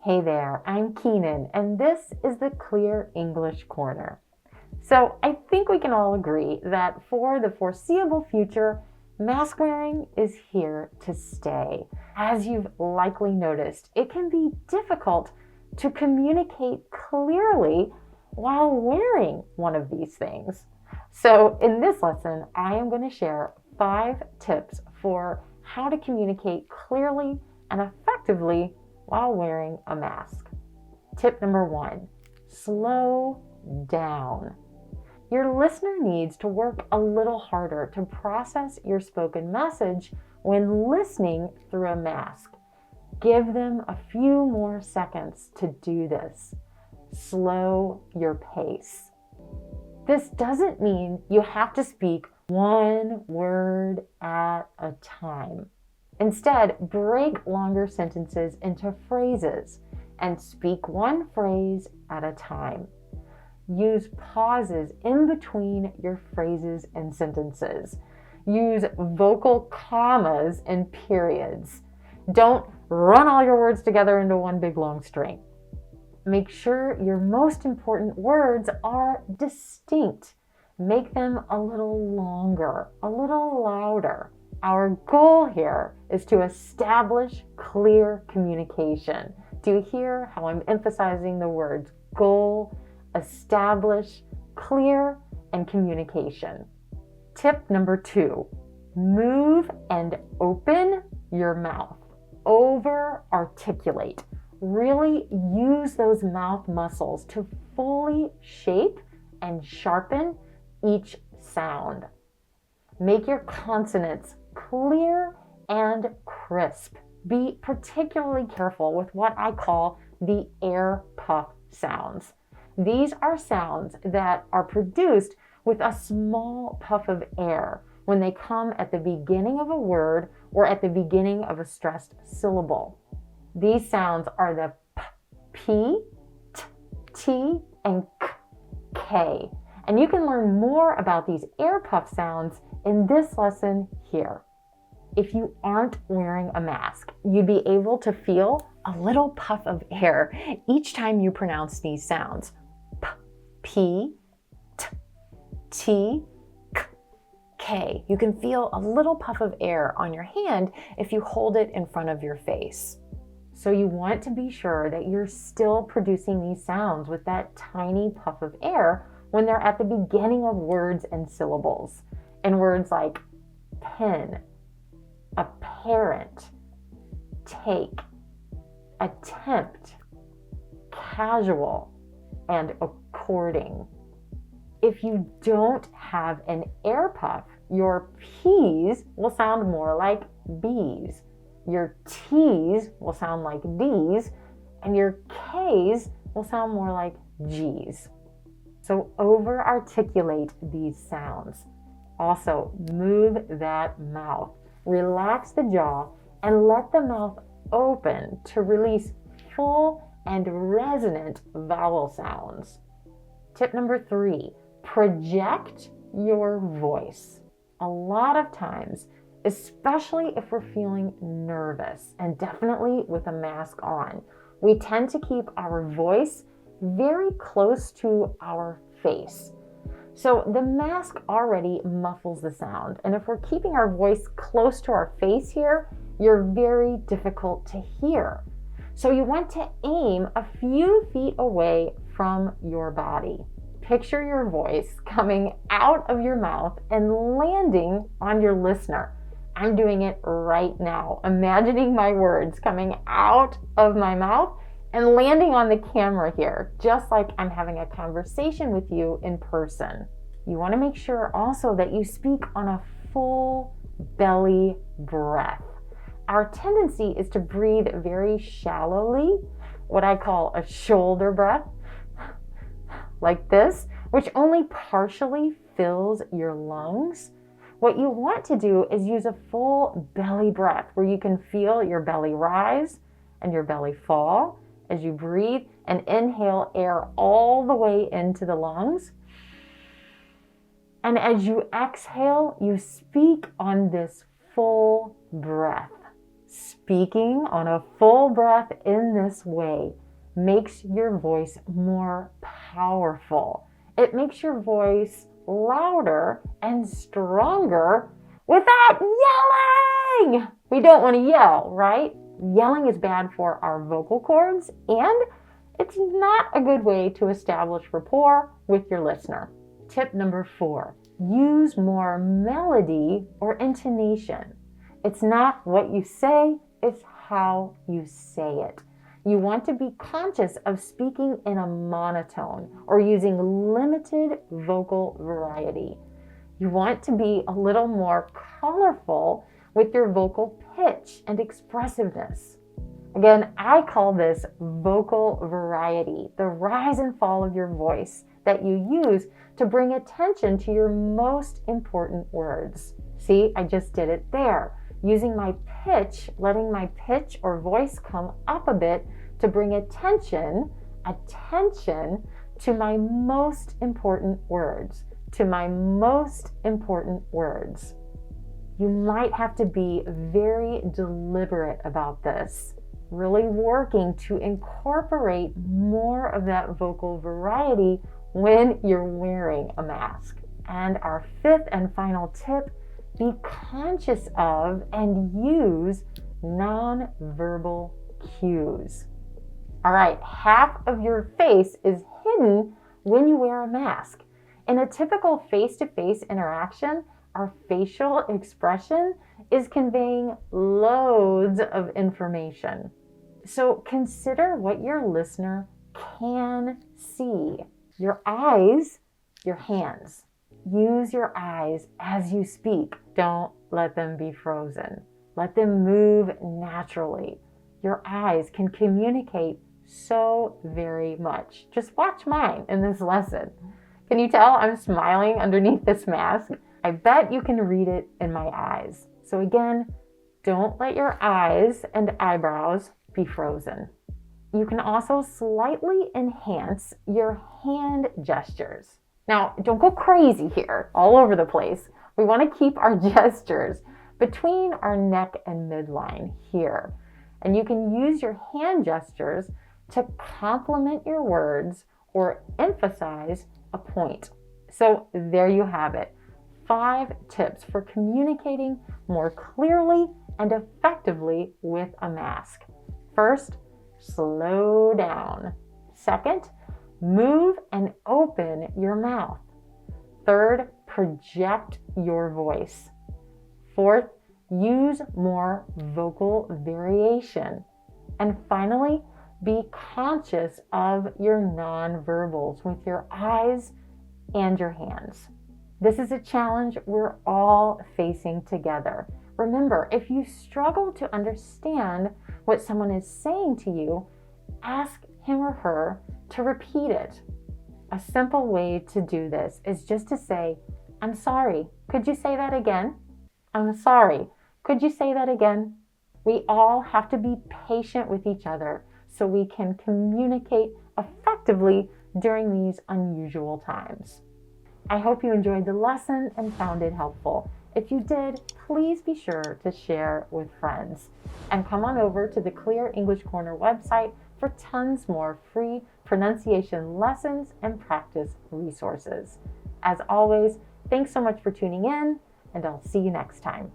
Hey there, I'm Keenyn, and this is the Clear English Corner. So I think we can all agree that for the foreseeable future, mask wearing is here to stay. As you've likely noticed, it can be difficult to communicate clearly while wearing one of these things. So in this lesson, I am going to share 5 tips for how to communicate clearly and effectively while wearing a mask. Tip number 1, slow down. Your listener needs to work a little harder to process your spoken message when listening through a mask. Give them a few more seconds to do this. Slow your pace. This doesn't mean you have to speak one word at a time. Instead, break longer sentences into phrases and speak one phrase at a time. Use pauses in between your phrases and sentences. Use vocal commas and periods. Don't run all your words together into one big long string. Make sure your most important words are distinct. Make them a little longer, a little louder. Our goal here is to establish clear communication. Do you hear how I'm emphasizing the words goal, establish, clear, and communication? Tip number 2, move and open your mouth. Over-articulate. Really use those mouth muscles to fully shape and sharpen each sound. Make your consonants clear and crisp. Be particularly careful with what I call the air puff sounds. These are sounds that are produced with a small puff of air when they come at the beginning of a word or at the beginning of a stressed syllable. These sounds are the p, t, t, and k. And you can learn more about these air puff sounds in this lesson here. If you aren't wearing a mask, you'd be able to feel a little puff of air each time you pronounce these sounds. P, t, t, k. You can feel a little puff of air on your hand if you hold it in front of your face. So you want to be sure that you're still producing these sounds with that tiny puff of air when they're at the beginning of words and syllables. And words like pen, apparent, take, attempt, casual, and according. If you don't have an air puff, your P's will sound more like B's. Your T's will sound like D's, and your K's will sound more like G's. So over-articulate these sounds. Also, move that mouth. Relax the jaw and let the mouth open to release full and resonant vowel sounds. Tip number 3, project your voice. A lot of times, especially if we're feeling nervous, and definitely with a mask on, we tend to keep our voice very close to our face. So the mask already muffles the sound, and if we're keeping our voice close to our face here, you're very difficult to hear. So you want to aim a few feet away from your body. Picture your voice coming out of your mouth and landing on your listener. I'm doing it right now, imagining my words coming out of my mouth and landing on the camera here, just like I'm having a conversation with you in person. You want to make sure also that you speak on a full belly breath. Our tendency is to breathe very shallowly, what I call a shoulder breath, like this, which only partially fills your lungs. What you want to do is use a full belly breath where you can feel your belly rise and your belly fall as you breathe and inhale air all the way into the lungs. And as you exhale, you speak on this full breath. Speaking on a full breath in this way makes your voice more powerful. It makes your voice louder and stronger without yelling. We don't want to yell, right? Yelling is bad for our vocal cords, and it's not a good way to establish rapport with your listener. Tip number 4, use more melody or intonation. It's not what you say, it's how you say it. You want to be conscious of speaking in a monotone or using limited vocal variety. You want to be a little more colorful with your vocal pitch and expressiveness. Again, I call this vocal variety, the rise and fall of your voice that you use to bring attention to your most important words. See, I just did it there. Using my pitch, letting my pitch or voice come up a bit to bring attention to my most important words, You might have to be very deliberate about this, really working to incorporate more of that vocal variety when you're wearing a mask. And our 5th and final tip, be conscious of and use nonverbal cues. All right, half of your face is hidden when you wear a mask. In a typical face-to-face interaction, our facial expression is conveying loads of information. So consider what your listener can see. Your eyes, your hands. Use your eyes as you speak. Don't let them be frozen. Let them move naturally. Your eyes can communicate so very much. Just watch mine in this lesson. Can you tell I'm smiling underneath this mask? I bet you can read it in my eyes. So again, don't let your eyes and eyebrows be frozen. You can also slightly enhance your hand gestures. Now, don't go crazy here, all over the place. We want to keep our gestures between our neck and midline here. And you can use your hand gestures to complement your words or emphasize a point. So there you have it. 5 tips for communicating more clearly and effectively with a mask. First, slow down. Second, move and open your mouth. Third, project your voice. Fourth, use more vocal variation. And finally, be conscious of your nonverbals with your eyes and your hands. This is a challenge we're all facing together. Remember, if you struggle to understand what someone is saying to you, ask him or her to repeat it. A simple way to do this is just to say, "I'm sorry, could you say that again? I'm sorry, could you say that again?" We all have to be patient with each other so we can communicate effectively during these unusual times. I hope you enjoyed the lesson and found it helpful. If you did, please be sure to share with friends. And come on over to the Clear English Corner website for tons more free pronunciation lessons and practice resources. As always, thanks so much for tuning in, and I'll see you next time.